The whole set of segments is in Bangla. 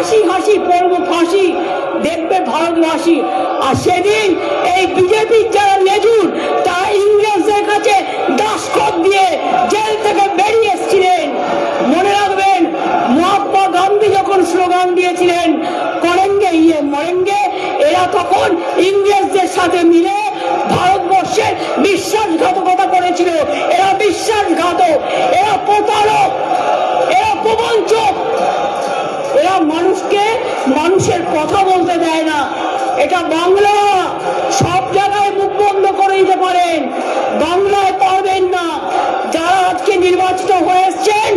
হাসি হাসি পড়বো ফাঁসি দেখবে ভারতবাসী। আর সেদিন এই বিজেপির যারা লেজুর তারা ইংরেজদের কাছে দাসখত দিয়ে জেল থেকে বেরিয়ে এসেছিলেন। মনে রাখবেন মহাত্মা গান্ধী যখন স্লোগান দিয়েছিলেন করেঙ্গে ইয়ে মরেঙ্গে, এরা তখন ইংরেজদের সাথে মিলে ভারতবর্ষের বিশ্বাসঘাতকতা করেছিল। এরা বিশ্বাসঘাতক, এরা প্রতারক, এরা প্রবঞ্চক, এরা মানুষকে মানুষের কথা বলতে দেয় না। এটা বাংলা, সব জায়গায় মুখ বন্ধ করে দিতে পারেন, বাংলায় পারবেন না। যারা আজকে নির্বাচিত হয়ে এসছেন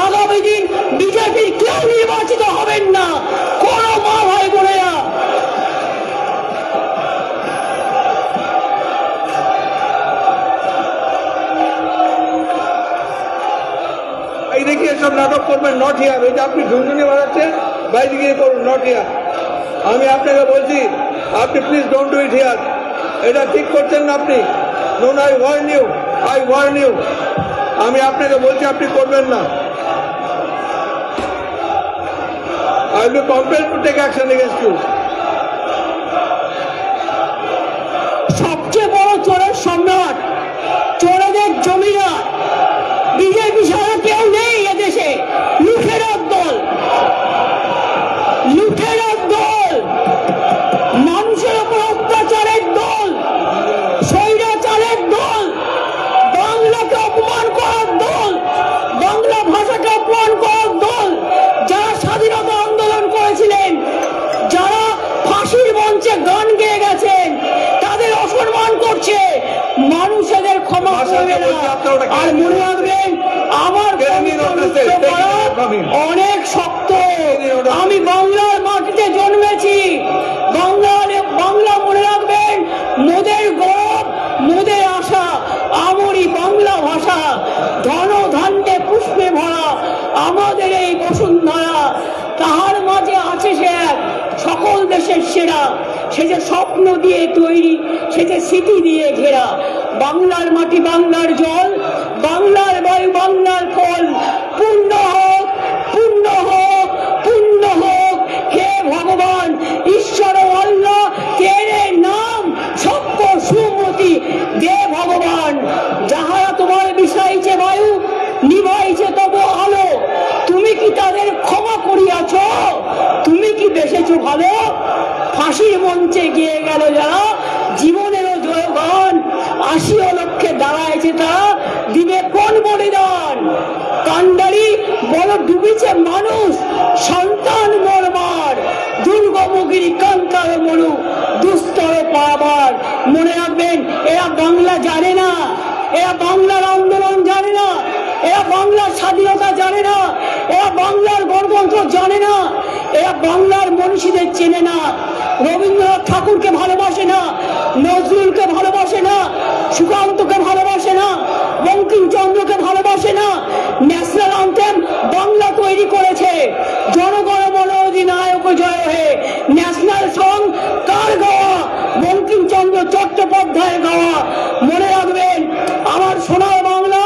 আগামী দিন বিজেপির কেউ নির্বাচিত হবেন না, কোনো মা ভাই বোনেরা। এই দেখি এসব নাটক করবেন, নট হিয়ার। ওই যে আপনি ঝুনঝুনি বাজাচ্ছেন বাইরে গিয়ে করুন, নট হিয়ার। আমি আপনাকে বলছি আপনি please don't do it here. এটা ঠিক করছেন না আপনি। No, I warn you, I warn you. আমি আপনাকে বলছি আপনি করবেন না। I will be compelled to take action against you. সবচেয়ে বড় চোরের সম্রাট, চোরেদের জমিদার বিজেপি ছাড়া কেউ নেই এদেশে। লুঠেরার দল, লুঠেরার দল, মানুষের উপর অত্যাচারের দল, স্বৈরাচারের দল, বাংলাকে অপমান করার দল, বাংলা ভাষাকে অপমান করার দল। যারা স্বাধীনতা আন্দোলন করেছিলেন, যারা ফাঁসির মঞ্চে গান গেয়ে গেছেন, তাদের অসম্মান করছে। মানুষ এদের ক্ষমা করবে না। আর মনে রাখবেন আমার অনেক শক্ত। আমি বাংলার মাটিতে জন্মেছি। বাংলা মনে রাখবেন মোদের গৌরব, মোদের আশা। আমারই বাংলা ভাষা ধন ধান্যে পুষ্পে ভরা আমাদের এই বসুন্ধরা। তাহার মাঝে আছে সে এক সকল দেশের সেরা, সে যে স্বপ্ন দিয়ে তৈরি, সে যে স্মৃতি দিয়ে ঘেরা। বাংলার মাটি, বাংলার জল, বাংলার বায়ু, বাংলার ফল। পূর্ণ হোক, পূর্ণ হোক, পূর্ণ হোক হে ভগবান ঈশ্বর আল্লাহ, তেরে নাম সত্য সুমতি দে ভগবান। যাহারা তোমার বিষাইছে বায়ু, নিভাইছে তবু আলো, তুমি কি তাদের ক্ষমা করিয়াছ? তুমি কি বেসেছো ভালো? ফাঁসির মঞ্চে গিয়ে গেল যারা, জীবনেরও জয়গান, ৮০ লক্ষে দাঁড়াইছে তারা, দিবে কোন বলিদান? কান্ডারি বড় ডুবেছে মানুষ, সন্তান মরবার, দুর্গমগিরি কাঙ্কার মরু দুস্তর পাবার। মনে রাখবেন এরা বাংলা জানে না, এরা বাংলার আন্দোলন জানে না, এরা বাংলার স্বাধীনতা জানে না, এরা বাংলার গণতন্ত্র জানে না, এরা বাংলার মনীষীদের চেনে না। রবীন্দ্রনাথ ঠাকুরকে ভালোবাসে না, নজরুলকে ভালোবাসে না, সুকান্তকে ভালোবাসে না, বঙ্কিমচন্দ্রকে ভালোবাসে না। ন্যাশনাল অ্যান্থেম বাংলা তৈরি করেছে, জনগণ মন অধিনায়ক জয় হে। ন্যাশনাল সং কার গাওয়া? বঙ্কিমচন্দ্র চট্টোপাধ্যায়ের গাওয়া। মনে রাখবেন আমার সোনার বাংলা,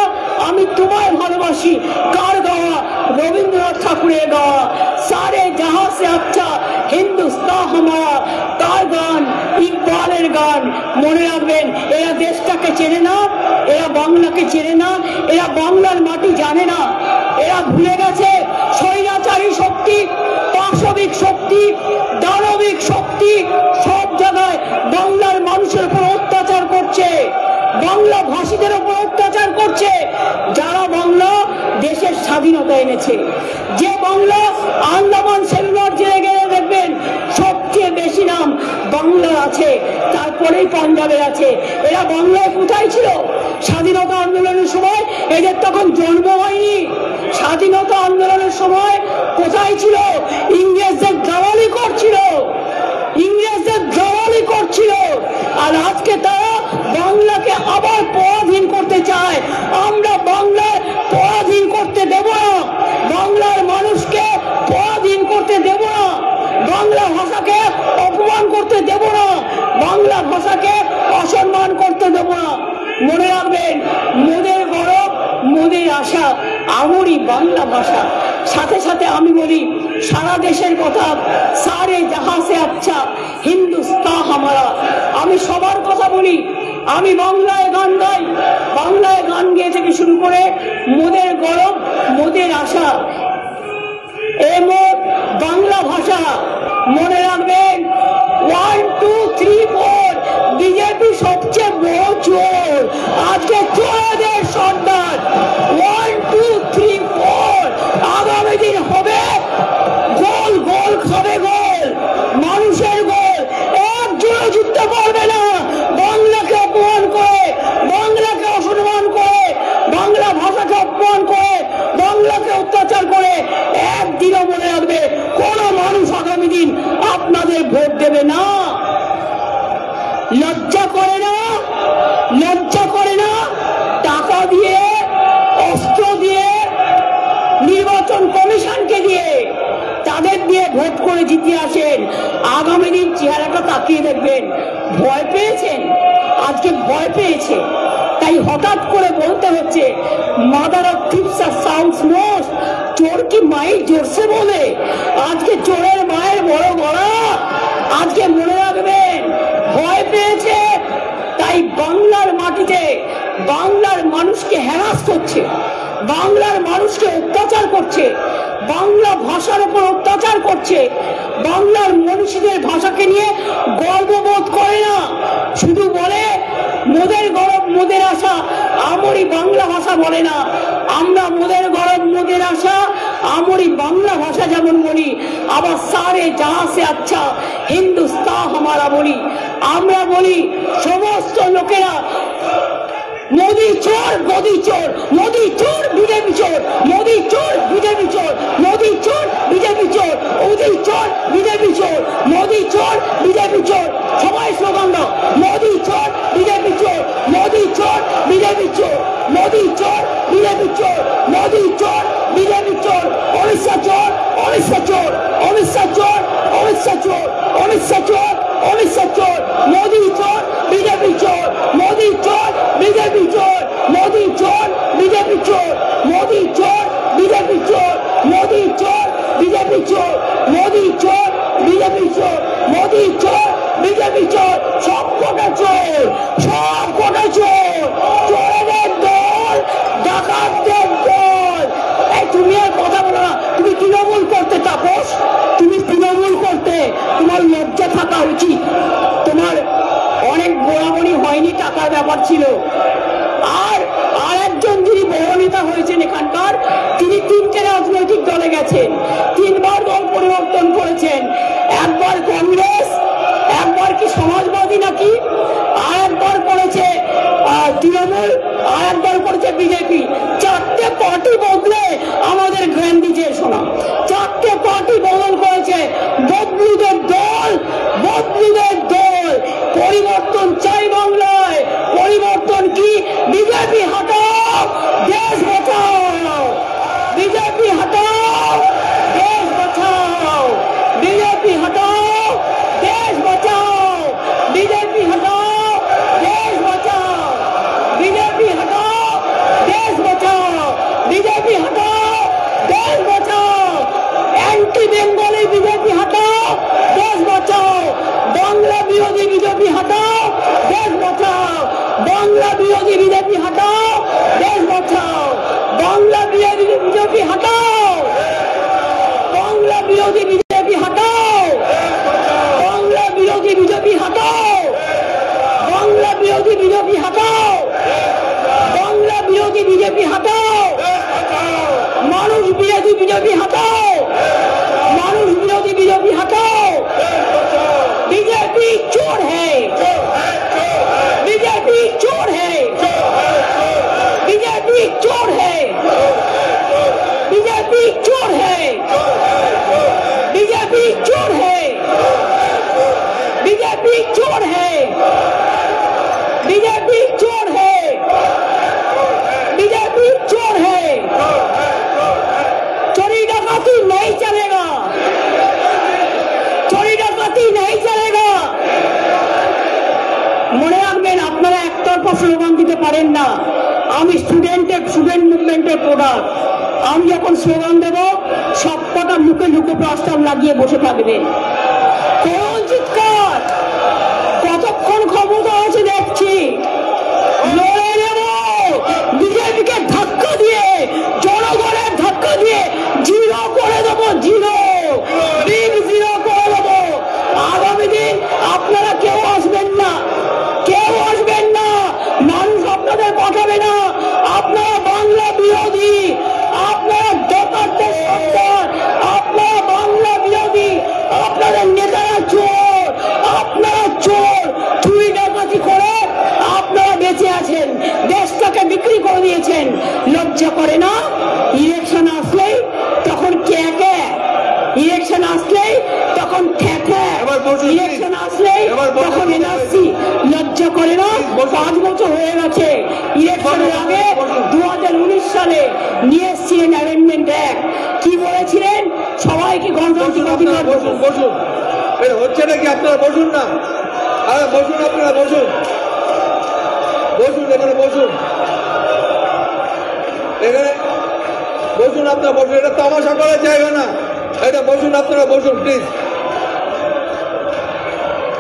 আমি তোমায় ভালোবাসি কার গাওয়া? রবীন্দ্রনাথ ঠাকুরের গাওয়া। সারে জাহাঁ সে আচ্ছা হিন্দুস্তান হামারা, তার গান, ইকবালের গান। মনে রাখবেন এরা দেশটাকে চেনে না, এরা বাংলাকে চেনে না, এরা বাংলার মাটি জানে না। এরা ভুলে গেছে স্বৈরাচারী শক্তি, পাশবিক শক্তি, দানবিক শক্তি সব জায়গায় বাংলার মানুষের উপর অত্যাচার করছে, বাংলা ভাষীদের উপর অত্যাচার করছে। যারা বাংলা দেশের স্বাধীনতা এনেছে, যে বাংলা আন্দামান সেলুলার জেলে গেলে দেখবেন সবচেয়ে বেশি নাম বাংলার আছে, তারপরেই পাঞ্জাবের আছে। এরা বাংলায় কোথায় ছিল স্বাধীনতা আন্দোলনের সময়? এদের তখন জন্ম হয়নি। স্বাধীনতা আন্দোলনের সময় কোথায় ছিল? ইংরেজদের দালালি করছিল, ইংরেজদের দালালি করছিল। আর আজকে তারা বাংলাকে আবার পরাধীন করতে চায়। আমরা বাংলার পরাধীন করতে দেব না, বাংলার মানুষকে পরাধীন করতে দেব না, বাংলা ভাষাকে অপমান করতে দেব না, বাংলা ভাষাকে অসম্মান করতে দেব না। মনে রাখবেন মোদের গৌরব, মোদের আশা, আমারই বাংলা ভাষা। সাথে সাথে আমি বলি সারা দেশের কথা, সারে জাহাঁ সে আচ্ছা হিন্দুস্তান হামারা। আমি সবার কথা বলি, আমি বাংলায় গান গাই, বাংলায় গান গেয়ে থেকে শুরু করে মোদের গৌরব মোদের আশা, এ মোর বাংলা ভাষা। মনে রাখবেন 1 2 3 4 বিজেপি সবচেয়ে বড় চোর, আজকে চোরদের সর্দার। 1 2 3 4 আগামী দিন হবে গোল গোল খাবে গোল, মানুষের গোল। একজনও জিততে পারবে না বাংলাকে অপমান করে, বাংলাকে অসম্মান করে, বাংলা ভাষাকে অপমান করে, বাংলাকে অত্যাচার করে। একদিনও মনে রাখবে কোন মানুষ আগামী দিন আপনাদের ভোট দেবে না। লজ্জা করে না? লজ্জা করে না? টাকা দিয়ে, অস্ত্র দিয়ে, নির্বাচন কমিশনকে দিয়ে, তাদের দিয়ে ভোট করে জিতে আসেন। আগামী দিন চেহারাটা তাকিয়ে দেখবেন। ভয় পেয়েছেন, আজকে ভয় পেয়েছে, তাই হঠাৎ করে বলতে হচ্ছে মাদার অফ থিপস আর সাউন্ডস মোস্ট। চোর কি মায়ের জোরসে বলে? আজকে চোরের মায়ের বড় গলা। আজকে মনে রাখবেন ভয় পেয়েছে, তাই বাংলার মাটিতে বাংলার মানুষকে হ্যারাস করছে, বাংলার মানুষকে অত্যাচার করছে, বাংলা ভাষার উপর অত্যাচার করছে। বাংলার মনীষীদের ভাষাকে নিয়ে গর্ববোধ করে না, শুধু বলে মোদের গৌরব মোদের আশা, আমরি বাংলা ভাষা বলে না। আমরা মোদের গৌরব মোদের আশা আমরি বাংলা ভাষা যেমন বলি, আবার সারে জাহাঁ সে আচ্ছা হিন্দুস্তান হামারা বলি। আমরা বলি সমস্ত লোকেরা মোদি চোর, মোদি চোর, মোদি চোর, বিজেপি চোর, মোদি চোর, বিজেপি চোর, মোদি চোর, বিজেপি চোর, মোদি চোর, বিজেপি চোর, মোদি চোর, বিজেপি চোর। সবাই স্লোগান দাও, মোদি চোর, বিজেপি চোর, মোদি চোর, বিজেপি চোর, মোদি চোর, বিজেপি চোর, মোদি চোর, বিজেপি চোর। অমিত শাহ চোর, অমিত শাহ চোর, অমিত শাহ চোর, অমিত শাহ চোর, অমিত শাহ চোর, অমিত শাহ চোর, মোদি চোর, বিজেপি চোর, মোদি চোর, বিজেপি চোর, মোদি চোর, বিজেপি চোর, মোদি চোর, বিজেপি চোর, মোদি চোর, বিজেপি চোর, মোদি চোর, বিজেপি চোর, মোদি চোর, বিজেপি চোর। সব কটা চোর, সব কটা চোর, চোরেদের দল, ডাকাতদের দল। এই তুমি আর কথা বলো না, তুমি তৃণমূল করতে তাপস, তুমি তৃণমূল করতে, তোমার লজ্জা থাকা উচিত। তোমার অনেক গোড়ামণি হয়নি, টাকার ব্যাপার ছিল। আর একজন যিনি বড় নেতা হয়েছেন এখানকার, তিনি 3টে রাজনৈতিক দলে গেছেন, 3বার দল পরিবর্তন করেছেন। একবার কংগ্রেস, একবার কি সমাজবাদী নাকি, আর একবার করেছে তৃণমূল, আর একবার করেছে বিজেপি। 4টে পার্টি বদলে আমাদের জ্ঞান দিচ্ছে শোনা, 4টে পার্টি বদল করেছে। বদলুদের দল, বদলুদের দল। পরিবর্তন চাই বাংলায়, পরিবর্তন কি? বিজেপি হটাও, দেশ বাঁচাও, বিজেপি হটাও, দেশ বাঁচাও, বিজেপি হটাও, দেশ বাঁচাও, বিজেপি হটাও, দেশ বাঁচাও, বিজেপি হটাও, দেশ বাঁচাও, বিজেপি হটাও, দেশ বাঁচাও। অ্যান্টি বেঙ্গলি বিজেপি হটাও, দেশ বাঁচাও। বাংলা বিরোধী বিজেপি হটাও, দেশ বাঁচাও। বাংলা বিরোধী বিজেপি হটাও, দেশ বাঁচাও। বাংলা বিরোধী বিজেপি হটাও, বাংলা বিরোধী বিজেপি হটাও, বাংলা বিরোধী বিজেপি হটাও, বাংলা বিরোধী বিজেপি হটাও, বাংলা বিরোধী বিজেপি হটাও। মানুষ বিরোধী বিজেপি হটাও, মানুষ বিরোধী বিজেপি হটাও। बीजेपी चोर है, बीजेपी चोर है, बीजेपी चोर है, बीजेपी चोर है, बीजेपी चोर है, बीजेपी चोर है, बीजेपी चोर है, बीजेपी चोर है। चोरी डकाती नहीं चलेगा, चोरी डकाती नहीं चलेगा। মনে রাখবেন আপনারা একতরফা স্লোগান দিতে পারেন না। আমি স্টুডেন্ট মুভমেন্টের প্রোডাক্ট। আমি যখন স্লোগান দেব সবকটা মুখে মুখে প্রস্তাব লাগিয়ে বসে থাকবে। কোন চিৎকার, কতক্ষণ ক্ষমতা আছে দেখছি, লড়ে নেব বিজেপিকে ধাক্কা দিয়ে, জনগণের ধাক্কা দিয়ে জিরো করে দেবো, জিরো, বিগ জিরো করে দেবো। আগামী দিন আপনারা কেউ আসবেন না, কেউ আসবেন না, মানুষ আপনাদের পাঠাবে না। আপনারা বাংলা বিরোধী, আপনারা ডকারদের সরকার, আপনারা বাংলা বিরোধী, আপনাদের নেতারা চোর, আপনারা চোর, চুরি ডাকাতি করে আপনারা বেঁচে আছেন, দেশটাকে বিক্রি করে দিয়েছেন। লজ্জা করে না? ইলেকশন আসলেই তখন কে কে, ইলেকশন আসলেই তখন ঠেকে, ইলেকশন আসলেই তখন এনআরসি। লজ্জা করে না? 5 বছর হয়ে গেছে। ইলেকশনের আগে 2019 সালে নিয়ে এসেছিলেন অ্যামেন্ডমেন্ট অ্যাক্ট। কি বলেছিলেন? সবাইকে গণতান্ত্রিক অধিকার। বসুন বসুন, এটা হচ্ছে নাকি? আপনারা বসুন না, আরে বসুন, আপনারা বসুন, বসুন এখানে, বসুন এখানে, বসুন আপনারা, বসুন। এটা তামাশা করার জায়গা না, এটা বসুন, আপনারা বসুন, please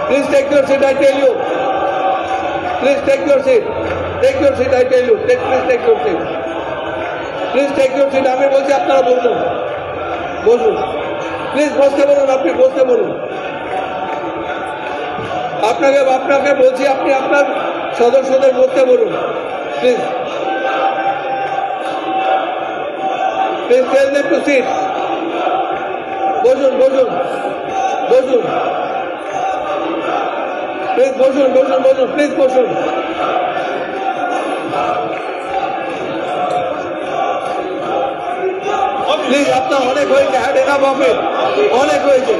please take your seat, I tell you, please take your seat, take your seat, I tell you, please take your seat, please take your seat. আমি বলছি আপনারা বসুন, বসুন, প্লিজ বসতে বলুন, আপনি বসতে বলুন। আপনাকে বলছি, আপনি আপনার সদস্যদের বসতে বলুন, please please tell them to sit. বসুন বসুন বসুন, প্লিজ বসুন বসুন বসুন, প্লিজ বসুন। প্লিজ, আপনার অনেক হয়েছে, হ্যাড এনাফ অফ ইট, অনেক হয়েছে।